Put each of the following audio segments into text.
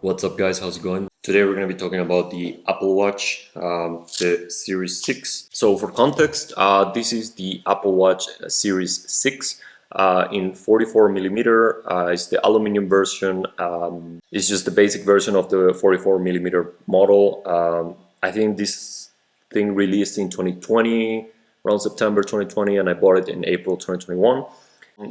What's up, guys? How's it going? Today we're going to be talking about the Apple Watch, the Series 6. So for context, this is the Apple Watch Series 6 in 44 millimeter. It's the aluminum version. It's just the basic version of the 44 millimeter model. I think this thing released in 2020, around September 2020, and I bought it in April 2021.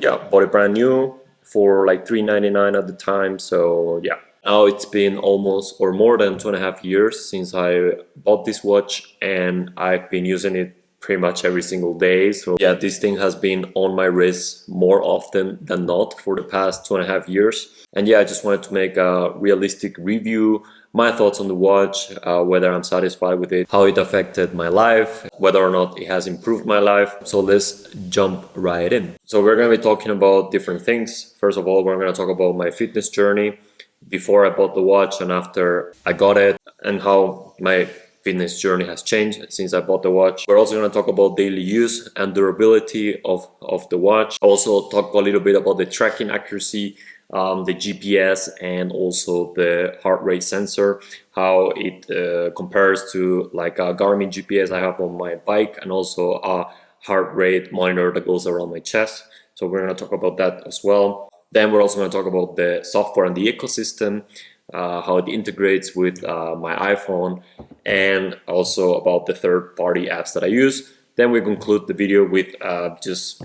Yeah, bought it brand new for like $399 at the time. So yeah. Now it's been almost or more than 2.5 years since I bought this watch, and I've been using it pretty much every single day. So yeah, this thing has been on my wrist more often than not for the past 2.5 years. And yeah, I just wanted to make a realistic review, my thoughts on the watch, whether I'm satisfied with it, how it affected my life, whether or not it has improved my life. So let's jump right in. So we're going to be talking about different things. First of all, we're going to talk about my fitness journey before I bought the watch and after I got it, and how my fitness journey has changed since I bought the watch. We're also going to talk about daily use and durability of the watch. Also talk a little bit about the tracking accuracy, the GPS, and also the heart rate sensor, how it compares to like a Garmin GPS I have on my bike, and also a heart rate monitor that goes around my chest. So we're going to talk about that as well. Then we're also going to talk about the software and the ecosystem, how it integrates with my iPhone, and also about the third-party apps that I use. Then we conclude the video with just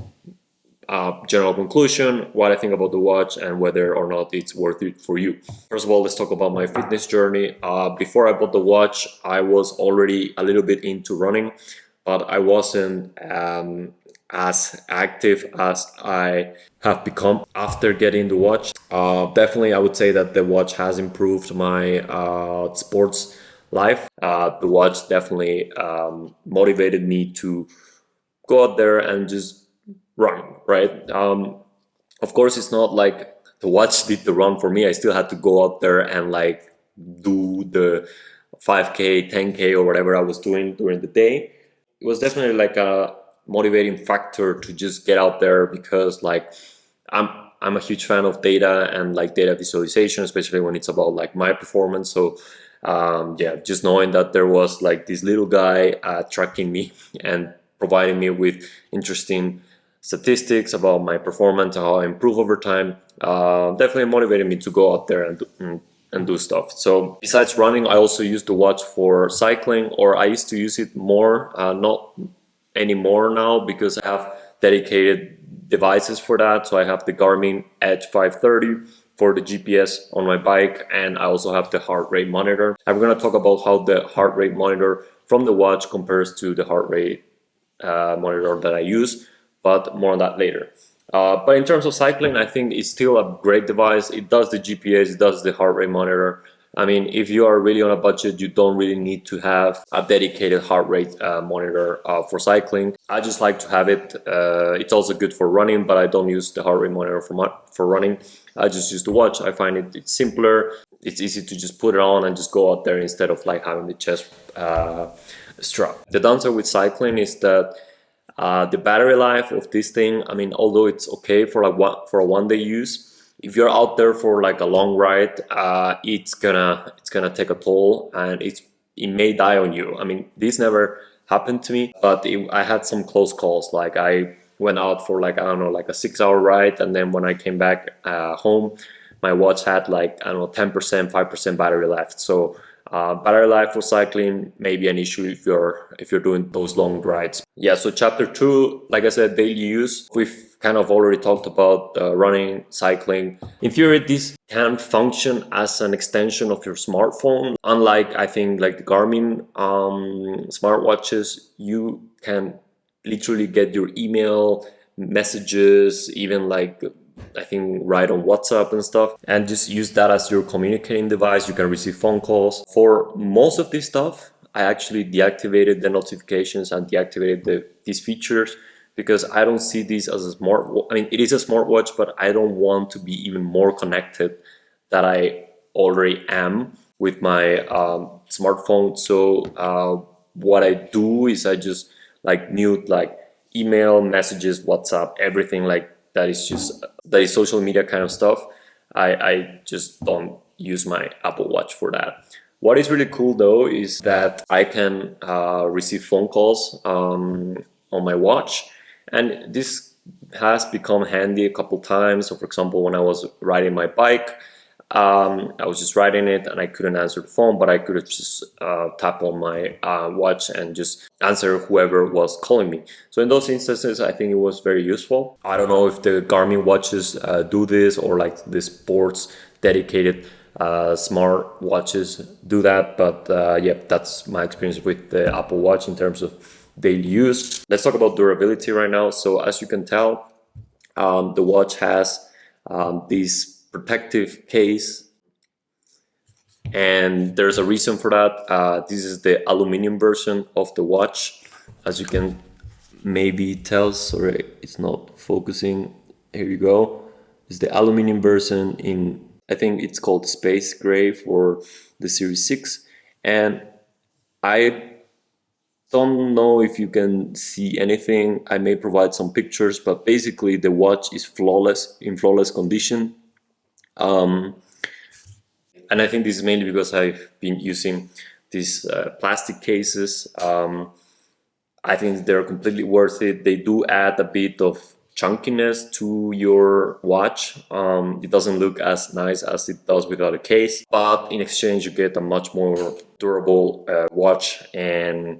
a general conclusion, what I think about the watch and whether or not it's worth it for you. First of all, let's talk about my fitness journey. Before I bought the watch, I was already a little bit into running, but I wasn't as active as I have become after getting the watch. Definitely, I would say that the watch has improved my sports life. The watch definitely motivated me to go out there and just run, right? Of course, it's not like the watch did the run for me. I still had to go out there and like do the 5K, 10K, or whatever I was doing during the day. It was definitely like a motivating factor to just get out there, because like I'm a huge fan of data and like data visualization, especially when it's about like my performance. So yeah, just knowing that there was like this little guy tracking me and providing me with interesting statistics about my performance, how I improve over time, definitely motivated me to go out there and do stuff. So besides running, I also use the watch for cycling, or I used to use it more, not anymore now, because I have dedicated devices for that. So I have the Garmin Edge 530 for the GPS on my bike, and I also have the heart rate monitor. I'm going to talk about how the heart rate monitor from the watch compares to the heart rate monitor that I use, but more on that later. But in terms of cycling, I think it's still a great device. It does the GPS, it does the heart rate monitor. I mean, if you are really on a budget, you don't really need to have a dedicated heart rate monitor for cycling. I just like to have it. It's also good for running, but I don't use the heart rate monitor for running. I just use the watch. I find it's simpler. It's easy to just put it on and just go out there instead of like having the chest strap. The downside with cycling is that the battery life of this thing, I mean, although it's okay for like for a one-day use, if you're out there for like a long ride, it's gonna take a toll, and it may die on you. I mean, this never happened to me, but I had some close calls. Like I went out for like, I don't know, like a 6-hour ride, and then when I came back home, my watch had like, I don't know, 10%, 5% battery left. So battery life for cycling may be an issue if you're doing those long rides. Yeah, so chapter 2, like I said, daily use. We've kind of already talked about running, cycling. In theory, this can function as an extension of your smartphone. Unlike, I think, like the Garmin smartwatches, you can literally get your email, messages, even like I think write on WhatsApp and stuff, and just use that as your communicating device. You can receive phone calls. For most of this stuff, I actually deactivated the notifications and deactivated these features, because I don't see this as a I mean, it is a smartwatch, but I don't want to be even more connected than I already am with my smartphone. So what I do is I just like mute like email, messages, WhatsApp, everything like that is social media kind of stuff. I just don't use my Apple Watch for that. What is really cool though is that I can receive phone calls on my watch, and this has become handy a couple times. So for example, when I was riding my bike, I was just riding it and I couldn't answer the phone, but I could just tap on my watch and just answer whoever was calling me. So in those instances, I think it was very useful. I don't know if the Garmin watches do this, or like the sports dedicated smart watches do that, but yeah, that's my experience with the Apple Watch in terms of daily use. Let's talk about durability right now. So as you can tell, the watch has this protective case, and there's a reason for that. This is the aluminum version of the watch. As you can maybe tell, sorry, it's not focusing. Here you go. It's the aluminum version in, I think it's called Space Gray for the Series 6. And I don't know if you can see anything. I may provide some pictures, but basically the watch is flawless, in flawless condition. And I think this is mainly because I've been using these plastic cases. I think they're completely worth it. They do add a bit of chunkiness to your watch. It doesn't look as nice as it does without a case, but in exchange you get a much more durable watch. And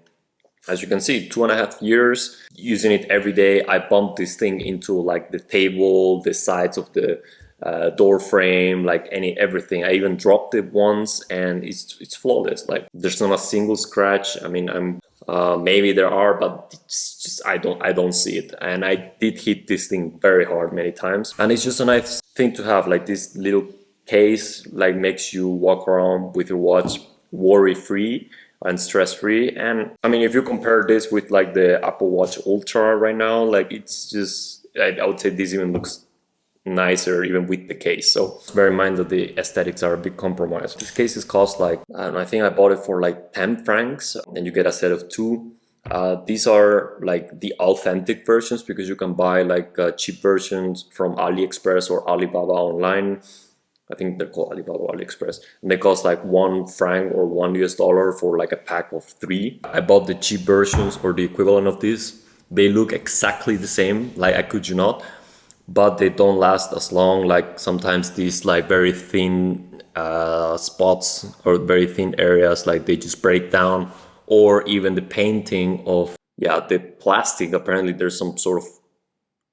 as you can see, 2.5 years using it every day. I bumped this thing into like the table, the sides of the door frame, like everything. I even dropped it once, and it's flawless. Like there's not a single scratch. I mean, maybe there are, but it's just I don't see it. And I did hit this thing very hard many times, and it's just a nice thing to have. Like this little case, like makes you walk around with your watch worry free and stress free. And I mean, if you compare this with like the Apple Watch Ultra right now, like it's just I would say this even looks nicer even with the case. So bear in mind that the aesthetics are a bit compromised. These cases cost like, I think I bought it for like 10 francs, and you get a set of two. These are like the authentic versions, because you can buy like cheap versions from AliExpress or Alibaba online. I think they're called Alibaba or AliExpress, and they cost like 1 franc or $1 for like a pack of 3. I bought the cheap versions, or the equivalent of this. They look exactly the same, like I kid you not, but they don't last as long. Like sometimes these like very thin spots or very thin areas, like they just break down, or even the painting of the plastic, apparently there's some sort of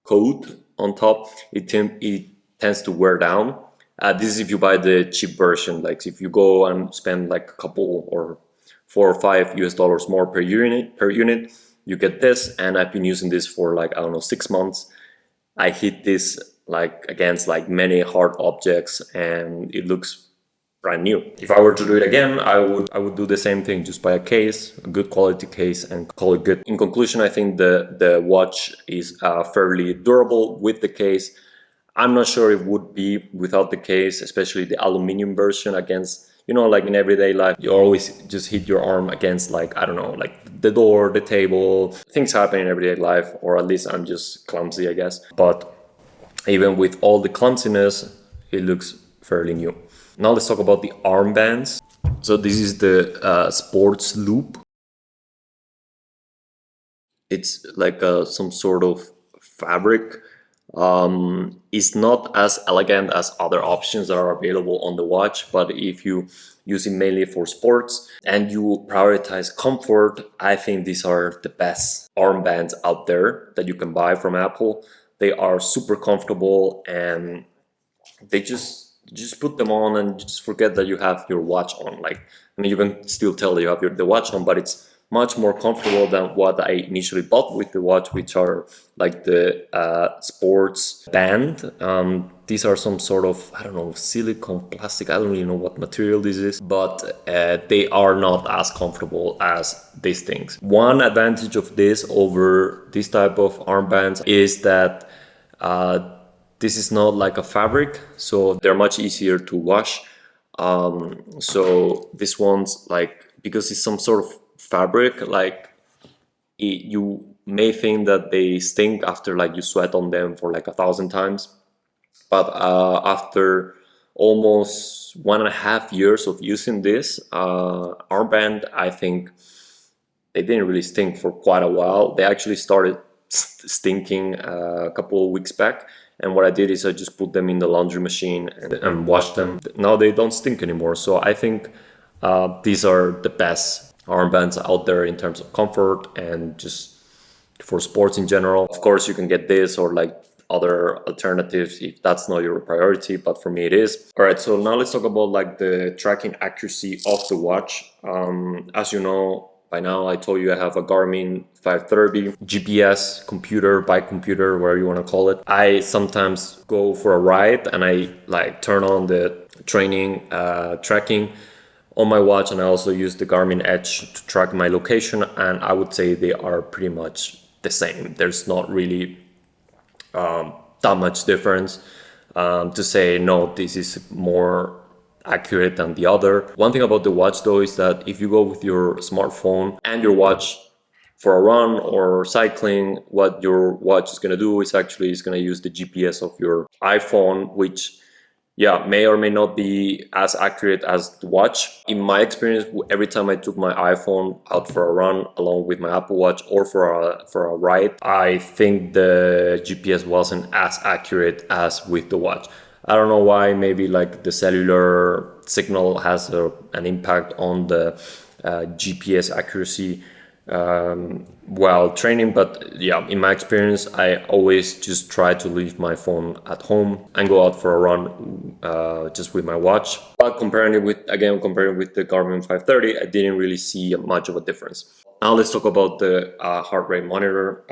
coat on top. It tends to wear down. This is if you buy the cheap version. Like if you go and spend like a couple or $4 or $5 more per unit, you get this. And I've been using this for like, I don't know, 6 months. I hit this like against like many hard objects, and it looks brand new. If I were to do it again, I would do the same thing, just buy a case, a good quality case, and call it good. In conclusion, I think the watch is fairly durable with the case. I'm not sure it would be without the case, especially the aluminum version, against, you know, like in everyday life, you always just hit your arm against like, I don't know, like the door, the table. Things happen in everyday life, or at least I'm just clumsy, I guess. But even with all the clumsiness, it looks fairly new. Now let's talk about the armbands. So this is the Sports Loop. It's like some sort of fabric. It's not as elegant as other options that are available on the watch, but if you use it mainly for sports and you prioritize comfort, I think these are the best armbands out there that you can buy from Apple. They are super comfortable, and they just put them on and just forget that you have your watch on. Like, I mean, you can still tell that you have the watch on, but it's much more comfortable than what I initially bought with the watch, which are like the sports band. These are some sort of, I don't know, silicone, plastic, I don't really know what material this is, but they are not as comfortable as these things. One advantage of this over this type of armbands is that this is not like a fabric, so they're much easier to wash. So this one's like, because it's some sort of fabric, like you may think that they stink after like you sweat on them for like 1,000 times, but after almost 1.5 years of using this armband, I think they didn't really stink for quite a while. They actually started stinking a couple of weeks back, and what I did is I just put them in the laundry machine and washed them. Now they don't stink anymore. So I think these are the best armbands out there in terms of comfort and just for sports in general. Of course, you can get this or like other alternatives if that's not your priority, but for me it is. All right, so now let's talk about like the tracking accuracy of the watch. As you know, by now I told you I have a Garmin 530 GPS computer, bike computer, whatever you want to call it. I sometimes go for a ride and I like turn on the training tracking on my watch, and I also use the Garmin Edge to track my location, and I would say they are pretty much the same. There's not really that much difference to say no, this is more accurate than the other. One thing about the watch though is that if you go with your smartphone and your watch for a run or cycling, what your watch is going to do is actually is going to use the GPS of your iPhone, which yeah, may or may not be as accurate as the watch. In my experience, every time I took my iPhone out for a run along with my Apple Watch or for a ride, I think the GPS wasn't as accurate as with the watch. I don't know why. Maybe like the cellular signal has an impact on the GPS accuracy while training, but yeah, in my experience I always just try to leave my phone at home and go out for a run just with my watch. But comparing with the Garmin 530, I didn't really see much of a difference. Now let's talk about the heart rate monitor.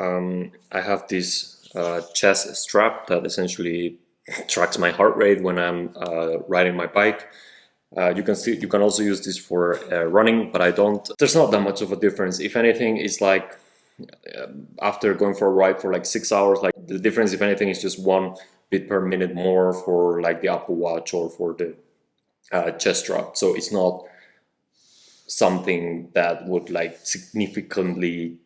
I have this chest strap that essentially tracks my heart rate when I'm riding my bike. You can also use this for running, but I don't. There's not that much of a difference. If anything, it's like after going for a ride for like 6 hours, like the difference, if anything, is just 1 beat per minute more for like the Apple Watch or for the chest strap. So it's not something that would like significantly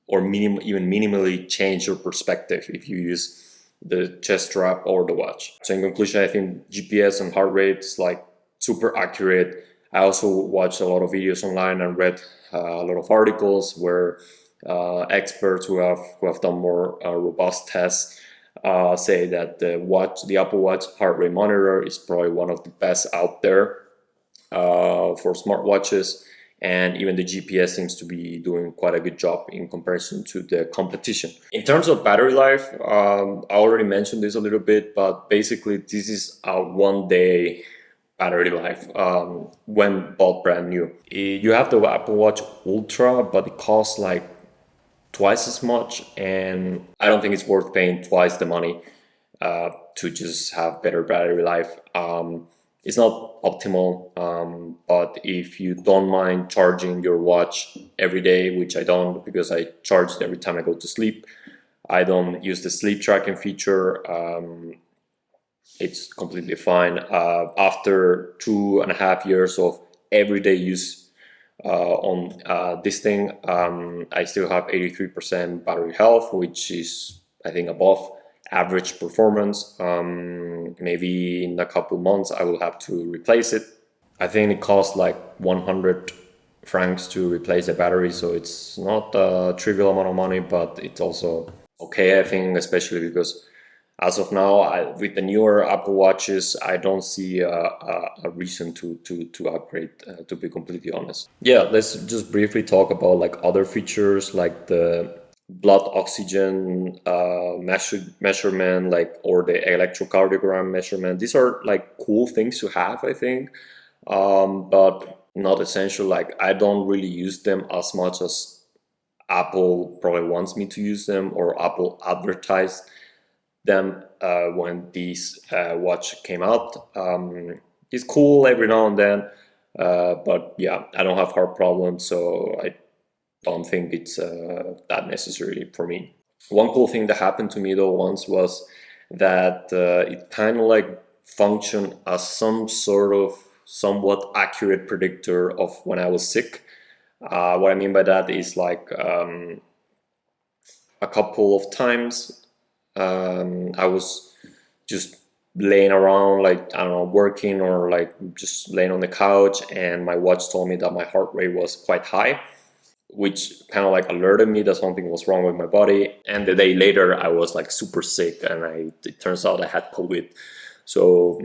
or even minimally change your perspective if you use the chest strap or the watch. So in conclusion, I think GPS and heart rate is like super accurate. I also watched a lot of videos online and read a lot of articles where experts who have done more robust tests say that the Apple Watch heart rate monitor is probably one of the best out there for smartwatches, and even the GPS seems to be doing quite a good job in comparison to the competition. In terms of battery life, I already mentioned this a little bit, but basically this is a 1 day battery life when bought brand new. You have the Apple Watch Ultra, but it costs like twice as much, and I don't think it's worth paying twice the money to just have better battery life. It's not optimal, but if you don't mind charging your watch every day, which I don't because I charge it every time I go to sleep, I don't use the sleep tracking feature. It's completely fine. After 2.5 years of everyday use on this thing, I still have 83% battery health, which is I think above average performance. Maybe in a couple months I will have to replace it. I think it costs like 100 francs to replace the battery, so it's not a trivial amount of money, but it's also okay, I think, especially because as of now, with the newer Apple Watches, I don't see a reason to upgrade, to be completely honest. Yeah, let's just briefly talk about like other features like the blood oxygen measurement, like, or the electrocardiogram measurement. These are like cool things to have, I think, but not essential. Like, I don't really use them as much as Apple probably wants me to use them, or Apple advertised them when this watch came out. It's cool every now and then, but yeah, I don't have heart problems, so I don't think it's that necessary for me. One cool thing that happened to me though once was that it kind of like functioned as some sort of somewhat accurate predictor of when I was sick. What I mean by that is like a couple of times I was just laying around, like, I don't know, working or like just laying on the couch, and my watch told me that my heart rate was quite high, which kind of like alerted me that something was wrong with my body. And the day later I was like super sick, and it turns out I had COVID. So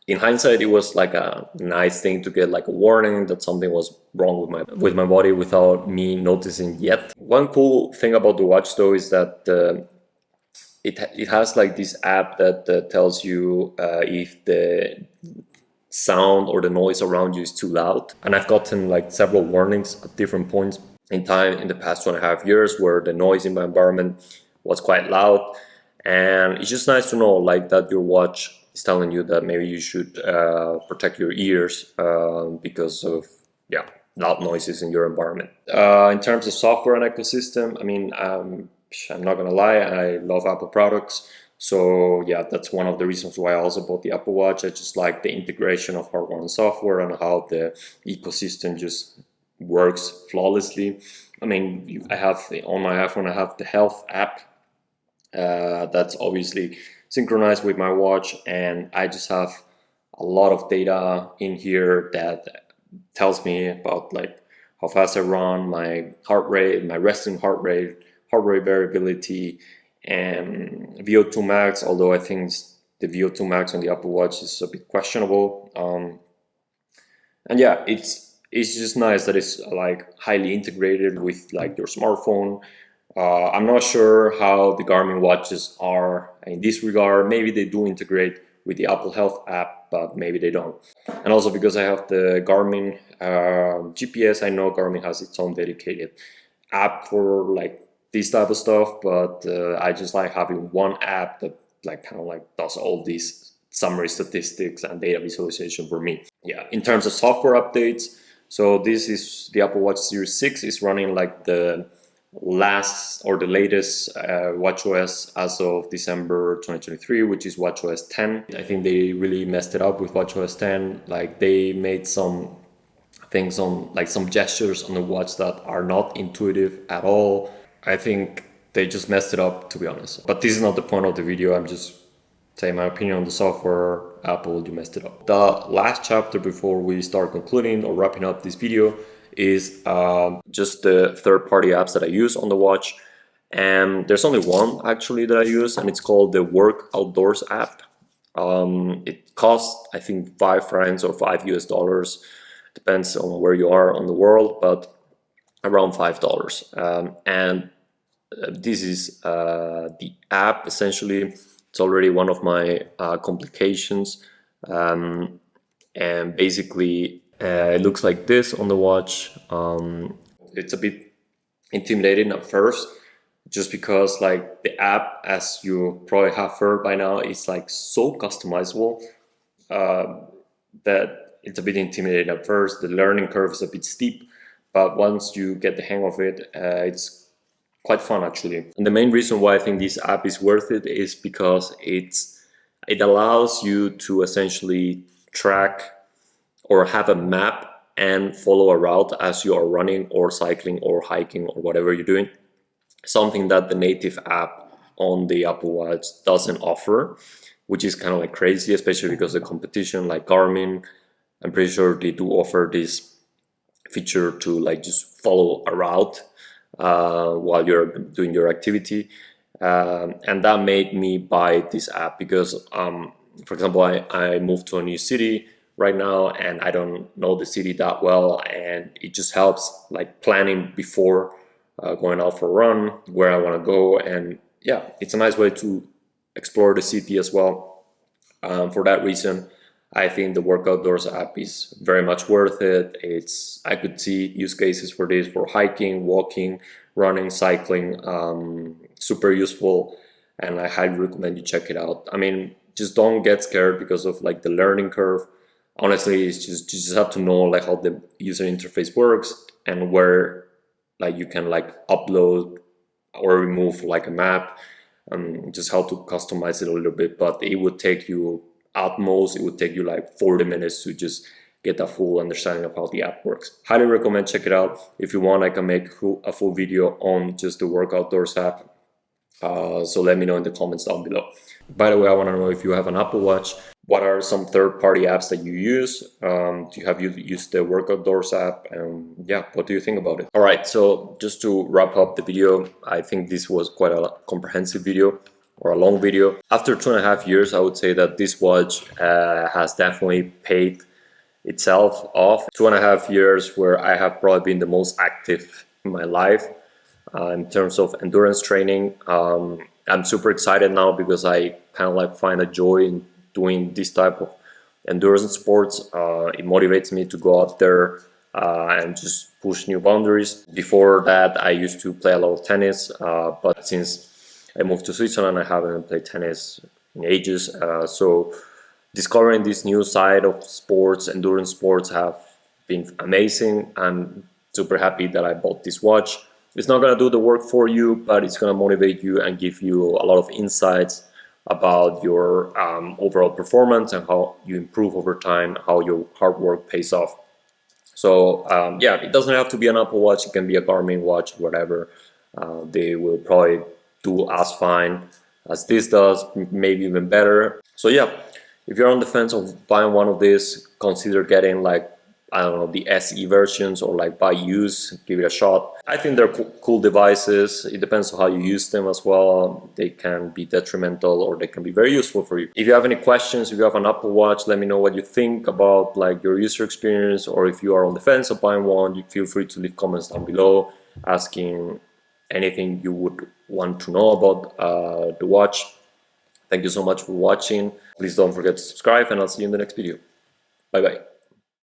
in hindsight, it was like a nice thing to get like a warning that something was wrong with my body without me noticing yet. One cool thing about the watch though is that it has like this app that tells you if the sound or the noise around you is too loud. And I've gotten like several warnings at different points in time in the past 2.5 years where the noise in my environment was quite loud. And it's just nice to know like that your watch is telling you that maybe you should protect your ears because of, yeah, loud noises in your environment. In terms of software and ecosystem, I mean, I'm not gonna lie, I love Apple products. So yeah, that's one of the reasons why I also bought the Apple Watch. I just like the integration of hardware and software and how the ecosystem just works flawlessly. I mean, I have on my iPhone, I have the health app that's obviously synchronized with my watch, and I just have a lot of data in here that tells me about like how fast I run, my heart rate, my resting heart rate variability, and VO2 max, although I think the VO2 max on the Apple Watch is a bit questionable. And yeah, it's just nice that it's like highly integrated with like your smartphone. I'm not sure how the Garmin watches are in this regard. Maybe they do integrate with the Apple Health app, but maybe they don't. And also because I have the Garmin GPS, I know Garmin has its own dedicated app for like this type of stuff, but I just like having one app that like kind of like does all these summary statistics and data visualization for me. Yeah, in terms of software updates, so this is the Apple Watch Series 6 is running like the last or the latest watchOS as of December 2023, which is watchOS 10. I think they really messed it up with watchOS 10. Like they made some things on like some gestures on the watch that are not intuitive at all. I think they just messed it up, to be honest. But this is not the point of the video. I'm just saying my opinion on the software. Apple, you messed it up. The last chapter before we start concluding or wrapping up this video is just the third-party apps that I use on the watch. And there's only one actually that I use, and it's called the Work Outdoors app. It costs, I think, $5 or $5 US, depends on where you are on the world, but around $5. And this is the app essentially. It's already one of my complications, and basically it looks like this on the watch. It's a bit intimidating at first, just because like the app, as you probably have heard by now, is like so customizable that it's a bit intimidating at first. The learning curve is a bit steep, but once you get the hang of it, it's quite fun actually. And the main reason why I think this app is worth it is because it allows you to essentially track or have a map and follow a route as you are running or cycling or hiking or whatever you're doing. Something that the native app on the Apple Watch doesn't offer, which is kind of like crazy, especially because the competition like Garmin, I'm pretty sure they do offer this feature to like just follow a route while you're doing your activity. And that made me buy this app because, for example, I moved to a new city right now and I don't know the city that well, and it just helps like planning before going out for a run where I want to go. And yeah, it's a nice way to explore the city as well. For that reason, I think the Work Outdoors app is very much worth it. I could see use cases for this for hiking, walking, running, cycling, super useful, and I highly recommend you check it out. I mean, just don't get scared because of like the learning curve. Honestly, it's just you just have to know like how the user interface works and where like you can like upload or remove like a map, just how to customize it a little bit. But it would take you at most, it would take you like 40 minutes to just get a full understanding of how the app works. Highly recommend check it out. If you want, I can make a full video on just the Work Outdoors app. So let me know in the comments down below. By the way, I want to know if you have an Apple Watch. What are some third-party apps that you use? Do you have used the Work Outdoors app? And yeah, what do you think about it? All right, so just to wrap up the video, I think this was quite a comprehensive video or a long video. After 2.5 years, I would say that this watch has definitely paid itself off. 2.5 years where I have probably been the most active in my life in terms of endurance training. I'm super excited now because I kind of like find a joy in doing this type of endurance sports. It motivates me to go out there and just push new boundaries. Before that, I used to play a lot of tennis, but since I moved to Switzerland, I haven't played tennis in ages. So discovering this new side of sports, endurance sports, have been amazing. I'm super happy that I bought this watch. It's not gonna do the work for you, but it's gonna motivate you and give you a lot of insights about your overall performance and how you improve over time, how your hard work pays off. So yeah, it doesn't have to be an Apple Watch. It can be a Garmin watch, whatever. They will probably do as fine as this does, maybe even better. So yeah, if you're on the fence of buying one of these, consider getting like, I don't know, the SE versions, or like buy used, give it a shot. I think they're cool devices. It depends on how you use them as well. They can be detrimental or they can be very useful for you. If you have any questions, if you have an Apple Watch, let me know what you think about like your user experience, or if you are on the fence of buying one, you feel free to leave comments down below asking anything you would want to know about the watch. Thank you so much for watching. Please don't forget to subscribe, and I'll see you in the next video. Bye bye.